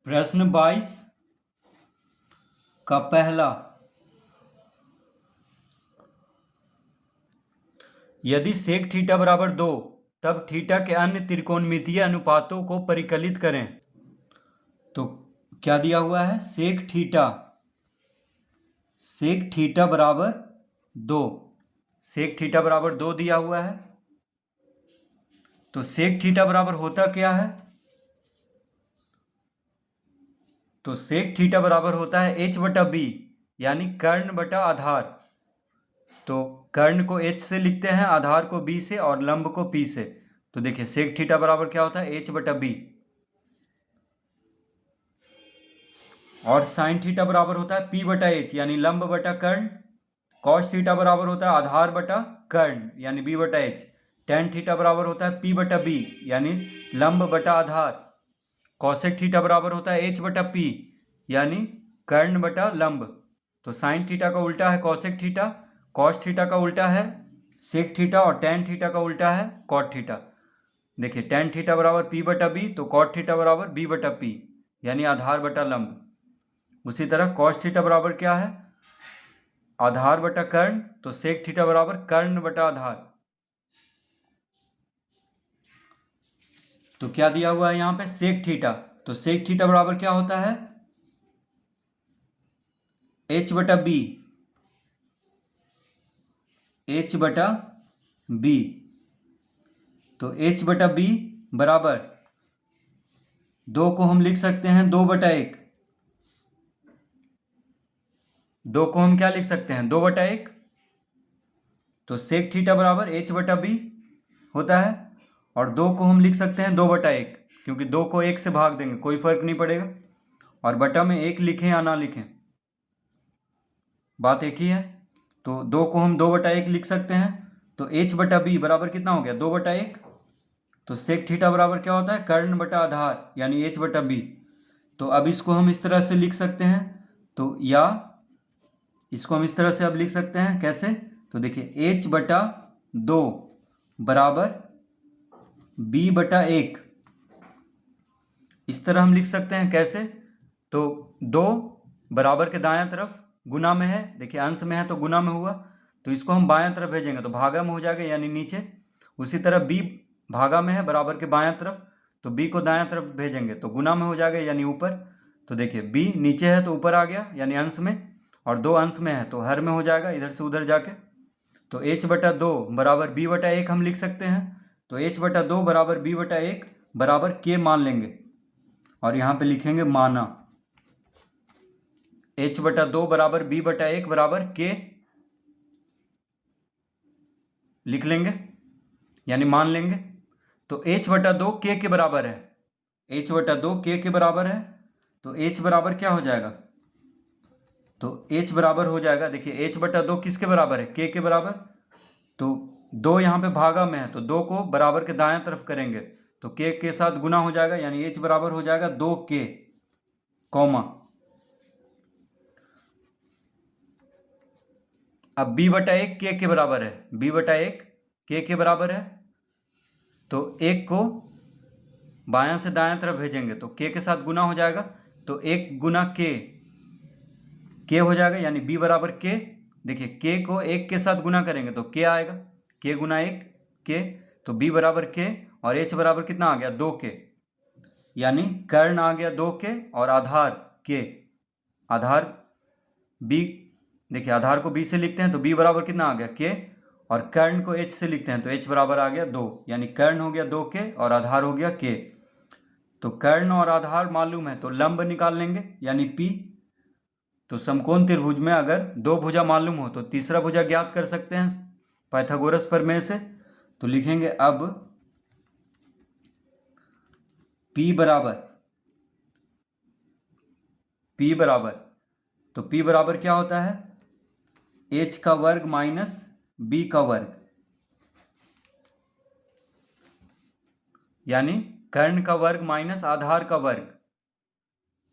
प्रश्न 22 का पहला, यदि सेक थीटा बराबर 2 तब थीटा के अन्य त्रिकोणमितीय अनुपातों को परिकलित करें। तो क्या दिया हुआ है? सेक थीटा बराबर 2, सेक थीटा बराबर 2 दिया हुआ है। तो सेक थीटा बराबर होता क्या है? तो सेक थीटा बराबर होता है h बटा b, यानी कर्ण बटा आधार। तो कर्ण को h से लिखते हैं, आधार को b से और लंब को p से। तो देखिए सेक थीटा बराबर क्या होता है? h बटा b। और साइन थीटा बराबर होता है p बटा h, यानी लंब बटा कर्ण। कॉस थीटा बराबर होता है आधार बटा कर्ण, यानी b बटा h। टेन थीटा बराबर होता है p बटा b, यानी लंब बटा आधार। कॉसेक थीटा बराबर होता है h बटा p, यानी कर्ण बटा लंब। तो साइन थीटा का उल्टा है कॉसेक थीटा, कॉस थीटा का उल्टा है सेक थीटा और टेन थीटा का उल्टा है कॉट थीटा। देखिए टेन थीटा बराबर p बटा b, तो कॉट थीटा बराबर b बटा p, यानी आधार बटा लंब। उसी तरह कॉस थीटा बराबर क्या है? आधार बटा कर्ण, तो सेक थीटा बराबर कर्ण बटा आधार। तो क्या दिया हुआ है यहाँ पे? Sec theta. तो सेक थीटा बराबर क्या होता है? h बटा b, h बटा b। तो h बटा b बराबर 2 को हम लिख सकते हैं 2 बटा 1। 2 को हम क्या लिख सकते हैं? 2 बटा 1। तो सेक थीटा बराबर h बटा b होता है, और 2 को हम लिख सकते हैं 2 बटा 1, क्योंकि 2 को 1 से भाग देंगे, कोई फर्क नहीं पड़ेगा। और बटा में 1 लिखें या ना लिखें, बात एक ही है। तो 2 को हम 2 बटा 1 लिख सकते हैं। तो h बटा b बराबर कितना हो गया? 2 बटा 1। तो सेक थीटा बराबर क्या होता है? कर्ण बटा आधार, यानी h बटा b। तो अब इसको हम इस तरह से लिख सकते हैं, तो या इसको हम इस तरह से अब लिख सकते हैं, कैसे? तो देखिए h बटा 2 बराबर b बटा 1, इस तरह हम लिख सकते हैं। कैसे? तो 2 बराबर के दायां तरफ गुना में है, देखिए अंश में है तो गुना में हुआ, तो इसको हम बायां तरफ भेजेंगे तो भागा में हो जाएगा, यानी नीचे। उसी तरह b भागा में है बराबर के बायां तरफ, तो b को दायां तरफ भेजेंगे तो गुना में हो जाएगा, यानी ऊपर। तो देखिए b नीचे है तो ऊपर आ गया, यानी अंश में, और 2 अंश में है तो हर में हो जाएगा, इधर से उधर जाके। तो h बटा 2 बराबर b बटा 1 हम लिख सकते हैं। तो h बटा 2 बराबर b बटा 1 बराबर k मान लेंगे, और यहाँ पे लिखेंगे माना। h बटा 2 बराबर b बटा 1 बराबर k लिख लेंगे, यानी मान लेंगे। तो h बटा 2 k के बराबर है, h बटा 2 k के बराबर है। तो h बराबर क्या हो जाएगा? तो h बराबर हो जाएगा, देखिए h बटा 2 किसके बराबर है? k के बराबर। तो 2 यहाँ पे भागा में है, तो 2 को बराबर के दायां तरफ करेंगे तो k के साथ गुना हो जाएगा, यानी h बराबर हो जाएगा 2k, कॉमा। अब b बटा 1 k के बराबर है, b बटा 1 k के बराबर है। तो 1 को बायां से दायां तरफ भेजेंगे तो k के साथ गुना हो जाएगा, तो 1 गुना k हो जाएगा, यानी b बराबर k। देखिए k को 1 के साथ गुना करेंगे तो k आएगा, k गुना 1 k। तो b बराबर k, और h बराबर कितना आ गया? 2k, यानी कर्ण आ गया 2k और आधार k। आधार b, देखिए आधार को b से लिखते हैं तो b बराबर कितना आ गया? k, और कर्ण को h से लिखते हैं तो h बराबर आ गया 2, यानी कर्ण हो गया 2k और आधार हो गया k। तो कर्ण और आधार मालूम है तो लंब निकाल लेंगे, यानी p। तो समकोण त्रिभुज में अगर 2 भुजा मालूम हो तो तीसरा भुजा ज्ञात कर सकते हैं पाइथागोरस प्रमेय से। तो लिखेंगे अब p बराबर, तो p बराबर क्या होता है? h का वर्ग माइनस b का वर्ग, यानी कर्ण का वर्ग माइनस आधार का वर्ग।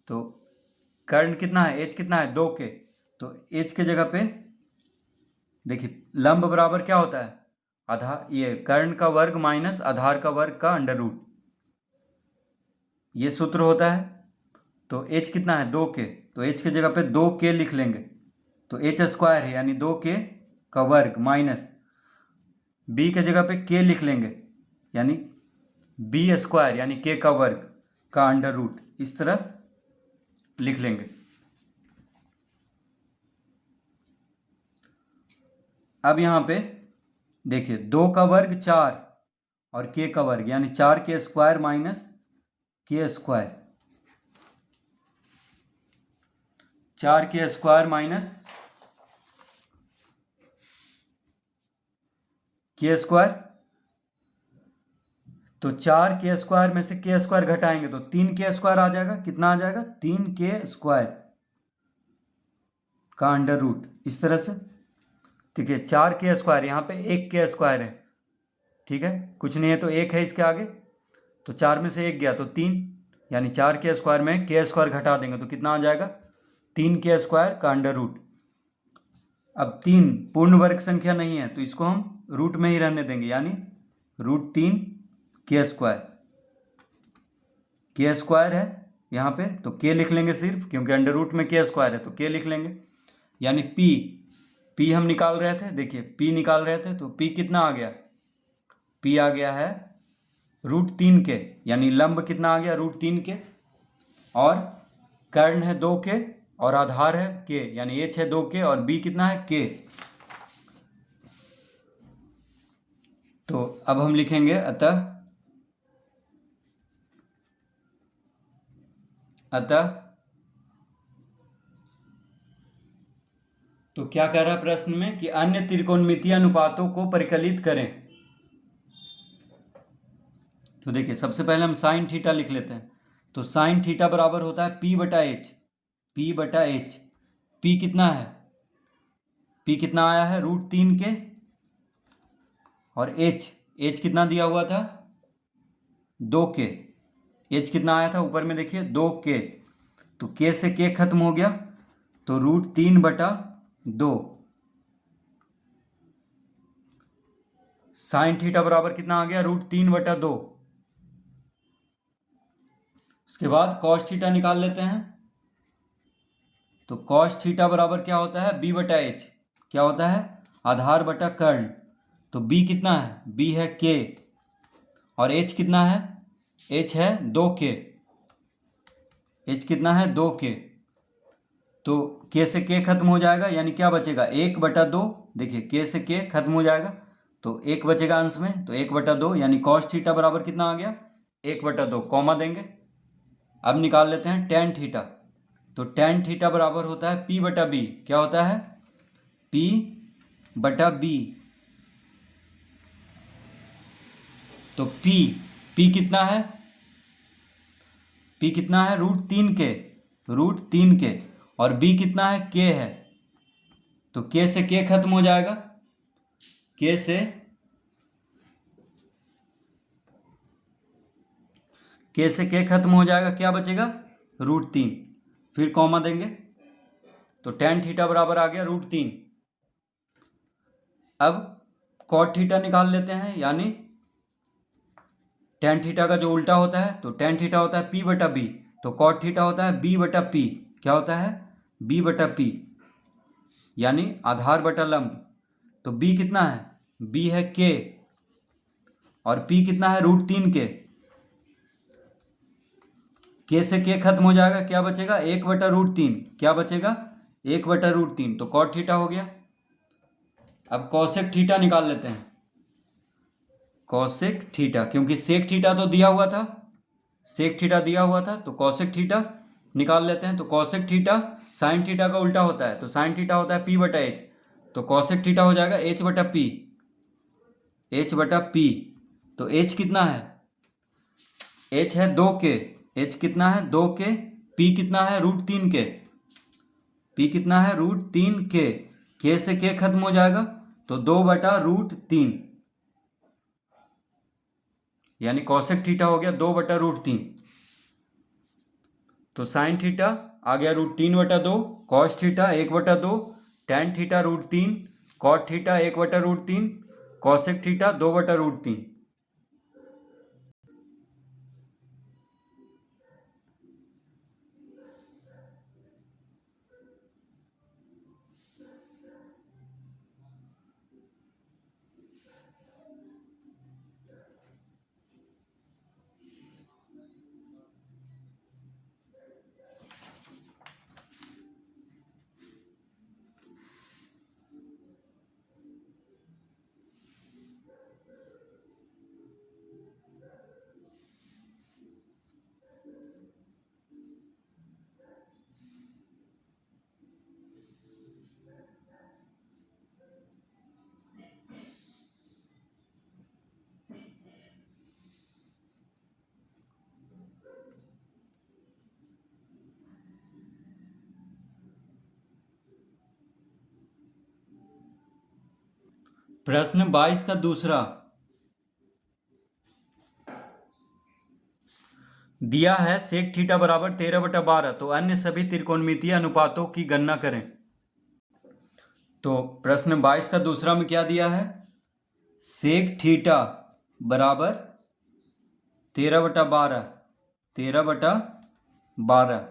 तो कर्ण कितना है? h कितना है? 2k। तो h के जगह पे देखिए लंब बराबर क्या होता है? आधार, ये कर्ण का वर्ग माइनस आधार का वर्ग का अंडर रूट, ये सूत्र होता है। तो एच कितना है 2k, तो एच की जगह पे 2k लिख लेंगे, तो एच स्क्वायर है यानी 2k का वर्ग माइनस बी की जगह पे k लिख लेंगे यानी बी स्क्वायर यानी k का वर्ग का अंडर रूट, इस तरह लिख लेंगे। अब यहाँ पे देखिए 2 का वर्ग 4 और k का वर्ग यानी 4k square minus k square, 4k square minus k square, तो 4k स्क्वायर में से k स्क्वायर घटाएंगे तो 3k स्क्वायर आ जाएगा। कितना आ जाएगा 3k स्क्वायर का अंडर रूट, इस तरह से। ठीक है 4k स्क्वायर, यहाँ पे 1k स्क्वायर है, ठीक है कुछ नहीं है तो 1 है इसके आगे, तो 4 में से 1 गया तो 3, यानी 4k स्क्वायर में k स्क्वायर घटा देंगे तो कितना आ जाएगा 3k स्क्वायर का अंडर रूट। अब 3 पूर्ण वर्ग संख्या नहीं है तो इसको हम रूट में ही रहने देंगे, यानी √3 k स्क्वायर, k स्क्वायर है यहाँ पे तो k लिख लेंगे सिर्फ, क्योंकि अंडर रूट में k स्क्वायर है तो k लिख लेंगे। यानी p हम निकाल रहे थे, देखिए p निकाल रहे थे तो p कितना आ गया, p आ गया है √3k, यानी लंब कितना आ गया √3k, और कर्ण है 2k और आधार है k, यानी h है 2k और b कितना है k। तो अब हम लिखेंगे अतः तो क्या कह रहा है प्रश्न में कि अन्य त्रिकोणमितीय अनुपातों को परिकलित करें। तो देखिए सबसे पहले हम साइन थीटा लिख लेते हैं, तो साइन थीटा बराबर होता है p/h, p/h, p कितना है, p कितना आया है √3k, और h कितना दिया हुआ था 2k, h कितना आया था ऊपर में देखिए 2k, तो k से k खत्म हो गया तो √3/2, साइन थीटा बराबर कितना आ गया √3/2। उसके बाद कॉस थीटा निकाल लेते हैं, तो कॉस थीटा बराबर क्या होता है b/h, क्या होता है आधार बटा कर्ण, तो b कितना है b है k और h कितना है h है 2k, h कितना है 2k, तो k से k खत्म हो जाएगा यानी क्या बचेगा 1/2, देखिए k से k खत्म हो जाएगा तो 1 बचेगा अंश में, तो 1/2 यानी कॉस थीटा बराबर कितना आ गया 1/2, कॉमा देंगे। अब निकाल लेते हैं टेन थीटा, तो टेन थीटा बराबर होता है p/b, क्या होता है p/b, तो p कितना है √3k, और b कितना है k है, तो k से k खत्म हो जाएगा, k से k खत्म हो जाएगा, क्या बचेगा √3, फिर कॉमा देंगे तो टेन थीटा बराबर आ गया √3। अब कॉट थीटा निकाल लेते हैं, यानी टेन थीटा का जो उल्टा होता है, तो टेन थीटा होता है p/b, तो कॉट थीटा होता है b/p, क्या होता है b/p, यानी आधार बटा लंब, तो b कितना है b है k और p कितना है √3k, k से k खत्म हो जाएगा, क्या बचेगा 1/√3, क्या बचेगा 1/√3, तो कॉट थीटा हो गया। अब कॉसेक थीटा निकाल लेते हैं, कॉसेक थीटा, क्योंकि सेक थीटा तो दिया हुआ था, सेक थीटा दिया हुआ था तो कॉसेक थीटा निकाल लेते हैं। तो कॉसेक थीटा साइन थीटा का उल्टा होता है, तो साइन थीटा होता है p/h, तो कॉसेक थीटा हो जाएगा h/p, h/p, तो h कितना है h है 2k, h कितना है 2k, p कितना है √3k, p कितना है √3k, k से k खत्म हो जाएगा तो 2/√3, यानी कॉसेक थीटा हो गया 2/√3, तो साइन थीटा आ गया √3/2, cos theta 1/2, tan theta √3, cot theta 1/√3, cosec theta 2/√3। प्रश्न 22 का दूसरा, दिया है सेक थीटा बराबर 13/12, तो अन्य सभी त्रिकोणमितीय अनुपातों की गणना करें। तो प्रश्न 22 का दूसरा में क्या दिया है, सेक थीटा बराबर 13/12, 13/12,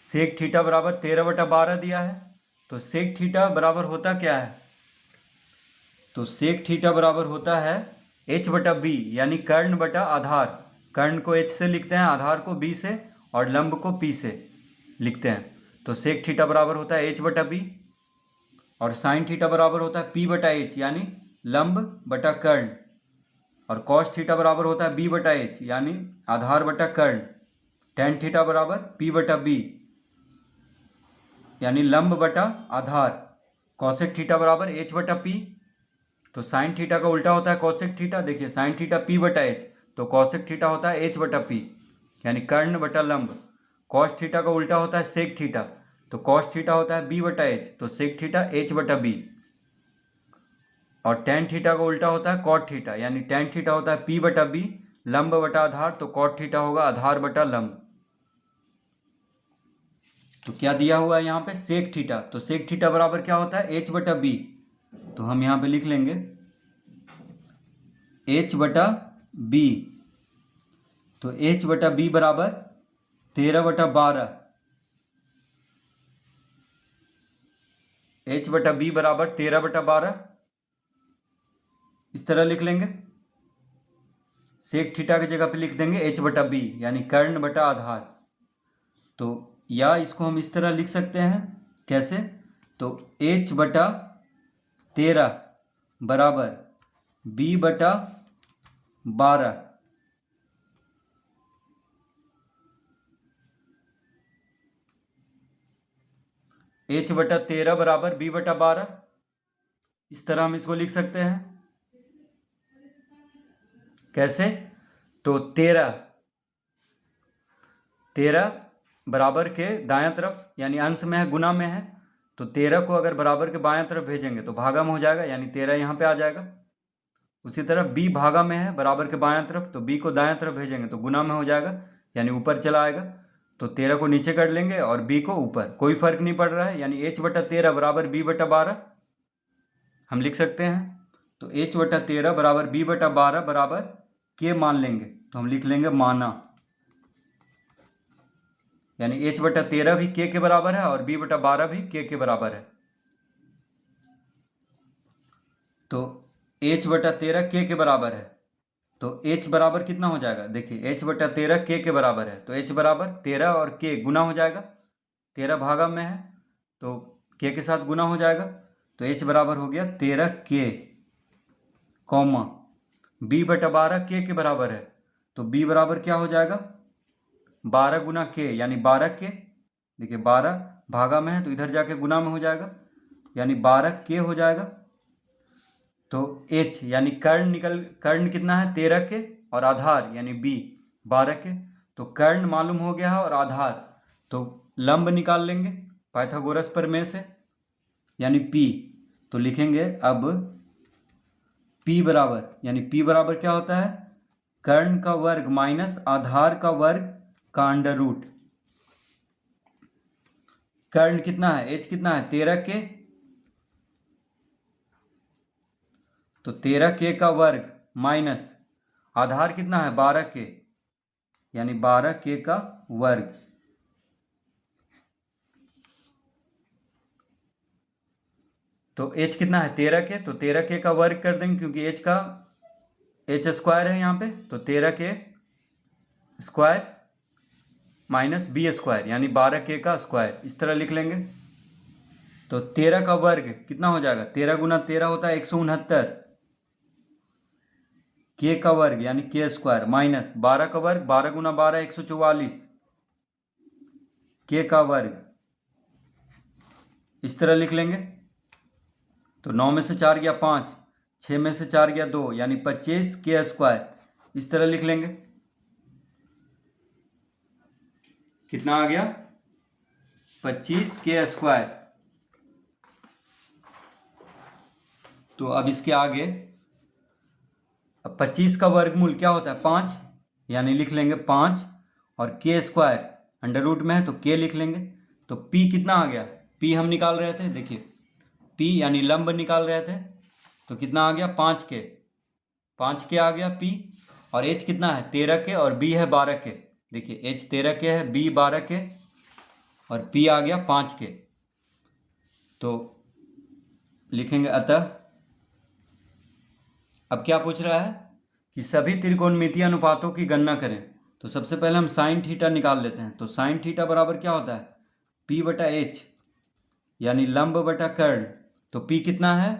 सेक थीटा बराबर 13/12 दिया है। तो सेक थीटा बराबर होता क्या है, तो सेक थीटा बराबर होता है h/b, यानी कर्ण बटा आधार। कर्ण को h से लिखते हैं, आधार को b से और लंब को p से लिखते हैं। तो सेक थीटा बराबर होता है h/b, और साइन थीटा बराबर होता है p/h, यानी लंब बटा कर्ण, और कॉस थीटा बराबर होता है b/h, यानी आधार बटा कर्ण। टेन थीटा बराबर p/b, यानी लंब बटा आधार। कॉसेक थीटा बराबर h/p। तो साइन थीटा का उल्टा होता है कॉसेक थीटा। देखिए साइन थीटा p/h, तो कॉसेक थीटा होता है h/p, यानी कर्ण बटा लंब। कॉस थीटा का उल्टा होता है सेक थीटा, तो कॉस थीटा होता है b/h, तो सेक थीटा h/b। और टेन थीटा का उल्टा होता है कॉट थीटा, यानी टेन थीटा होता है p/b, लंब बटा आधार, तो कॉट थीटा होगा आधार बटा लंब। तो क्या दिया हुआ है यहाँ पे, सेक थीटा। तो सेक थीटा बराबर क्या होता है, h/b। तो हम यहाँ पे लिख लेंगे h/b। तो h/b बराबर 13/12, h/b बराबर 13/12, इस तरह लिख लेंगे। सेक थीटा की जगह पे लिख देंगे h/b, यानी कर्ण बटा आधार। तो या इसको हम इस तरह लिख सकते हैं, कैसे, तो h/13 बराबर b/12, h/13 बराबर b/12, इस तरह हम इसको लिख सकते हैं। कैसे, तो 13 बराबर के दायां तरफ, यानी अंश में है, गुना में है, तो 13 को अगर बराबर के बायां तरफ भेजेंगे तो भागा में हो जाएगा, यानी 13 यहाँ पे आ जाएगा। उसी तरह b भागा में है बराबर के बायां तरफ, तो b को दायां तरफ भेजेंगे तो गुना में हो जाएगा, यानी ऊपर चला आएगा। तो 13 को नीचे कर लेंगे और b को ऊपर, कोई फर्क नहीं पड़ रहा है, यानी h/13 बराबर b/12 हम लिख सकते हैं। तो h/13 बराबर b/12 बराबर के मान लेंगे, तो हम लिख लेंगे माना, यानी h/13 भी k के बराबर है और b/12 भी k के बराबर है। तो h/13 k के बराबर है, तो h बराबर कितना हो जाएगा, देखिए h/13 k के बराबर है, तो h बराबर 13 और k गुना हो जाएगा, 13 भागा में है तो k के साथ गुना हो जाएगा, तो h बराबर हो गया 13k, कॉमा b/12 k के बराबर है, तो b बराबर क्या हो जाएगा, 12 गुना k, यानी 12k। देखिए 12 भागा में है तो इधर जाके गुना में हो जाएगा, यानी 12k हो जाएगा। तो h यानी कर्ण कितना है 13 के, और आधार यानी b 12 के। तो कर्ण मालूम हो गया है और आधार, तो लंब निकाल लेंगे पाइथागोरस प्रमेय से, यानी p। तो लिखेंगे अब p बराबर, यानी p बराबर क्या होता है, कर्ण का वर्ग माइनस आधार का वर्ग का अंडर रूट। कर्ण कितना है, h कितना है 13k, तो 13k का वर्ग माइनस आधार कितना है 12k, यानी 12k का वर्ग। तो h कितना है 13k, तो 13k का वर्ग कर देंगे, क्योंकि h स्क्वायर है यहाँ पे, तो 13k square minus b square, यानी 12k का स्क्वायर, इस तरह लिख लेंगे। तो 13 का वर्ग कितना हो जाएगा, 13 गुना 13 होता है 169, k का वर्ग यानी k स्क्वायर, माइनस 12 का वर्ग, 12 गुना 12 144, k का वर्ग, इस तरह लिख लेंगे। तो 9 में से 4 गया 5, 6 में से 4 गया 2, यानी 25k स्क्वायर, इस तरह लिख लेंगे। कितना आ गया, 25k स्क्वायर। तो अब इसके आगे अब 25 का वर्गमूल क्या होता है 5, यानी लिख लेंगे 5 और के स्क्वायर अंडर रूट में है तो के लिख लेंगे। तो पी कितना आ गया, पी हम निकाल रहे थे, देखिए पी यानी लंब निकाल रहे थे तो कितना आ गया 5 के आ गया पी। और एच कितना है 13 के और बी है 12 के, देखिए एच 13 के है बी 12 के और पी आ गया 5 के। तो लिखेंगे अतः अब क्या पूछ रहा है कि सभी त्रिकोणमितीय अनुपातों की गणना करें। तो सबसे पहले हम साइन थीटा निकाल लेते हैं। तो साइन थीटा बराबर क्या होता है पी बटा एच यानी लंब बटा कर्ण। तो पी कितना है,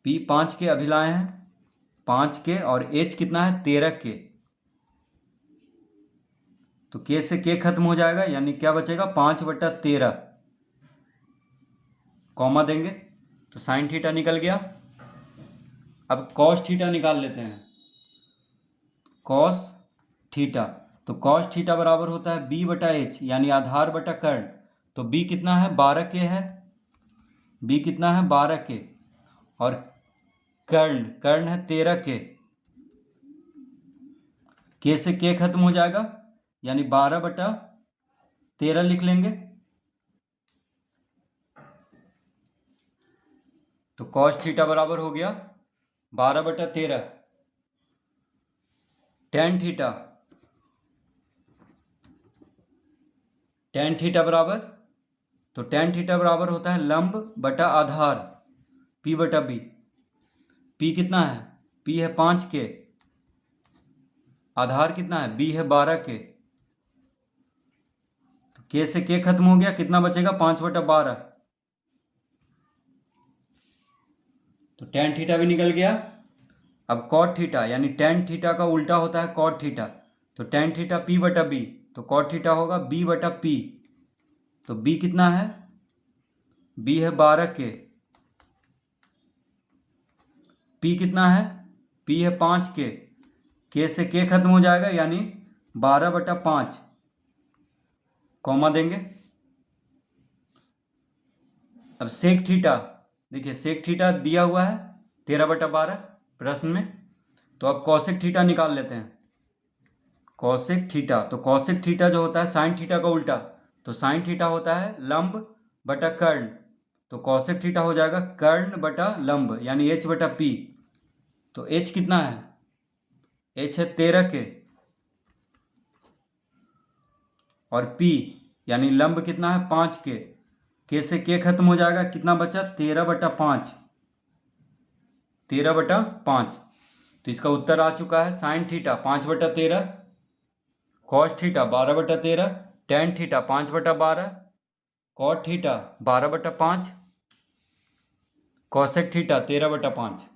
पी 5 के अभिलाए हैं 5 के और एच कितना है 13 के। तो के से के खत्म हो जाएगा यानी क्या बचेगा 5 बटा 13, कॉमा देंगे तो साइन थीटा निकल गया। अब कॉस थीटा निकाल लेते हैं, कॉस थीटा। तो कॉस थीटा बराबर होता है बी बटा एच यानी आधार बटा कर्ण। तो बी कितना है 12 के है, बी कितना है 12 के और कर्ण है 13 के से के खत्म हो जाएगा यानी 12 बटा 13 लिख लेंगे। तो कॉस थीटा बराबर हो गया 12 बटा 13। टेन थीटा बराबर, तो टेन थीटा बराबर होता है लंब बटा आधार पी बटा बी। पी कितना है, पी है 5 के, आधार कितना है बी है 12 के। तो के से के खत्म हो गया, कितना बचेगा 5 बटा 12। तो टेन थीटा भी निकल गया। अब कॉट थीटा यानी टेन थीटा का उल्टा होता है कॉट थीटा। तो टेन थीटा पी बटा बी, तो कॉट थीटा होगा बी बटा पी। तो बी कितना है, बी है 12 के, पी कितना है, पी है 5 के से के खत्म हो जाएगा यानी 12 बटा 5, कॉमा देंगे। अब सेक थीटा, देखिए सेक थीटा दिया हुआ है 13 बटा 12 प्रश्न में। तो अब कौशिक थीटा निकाल लेते हैं, कौशिक थीटा। तो कौशिक थीटा जो होता है साइन थीटा का उल्टा। तो साइन थीटा होता है लंब बटा कर्ण। तो कौशिक थीटा हो जाएगा कर्ण बटा लंब यानी एच बटा पी। तो एच कितना है, एच है 13 के और पी यानी लंब कितना है 5 के से के खत्म हो जाएगा, कितना बचा 13 बटा 5, 13 बटा 5। तो इसका उत्तर आ चुका है साइन थीटा 5 बटा 13, कॉस थीटा 12 बटा 13, टेन थीटा 5 बटा 12, कॉट थीटा 12 बटा 5, कॉसेक थीटा 13 बटा 5।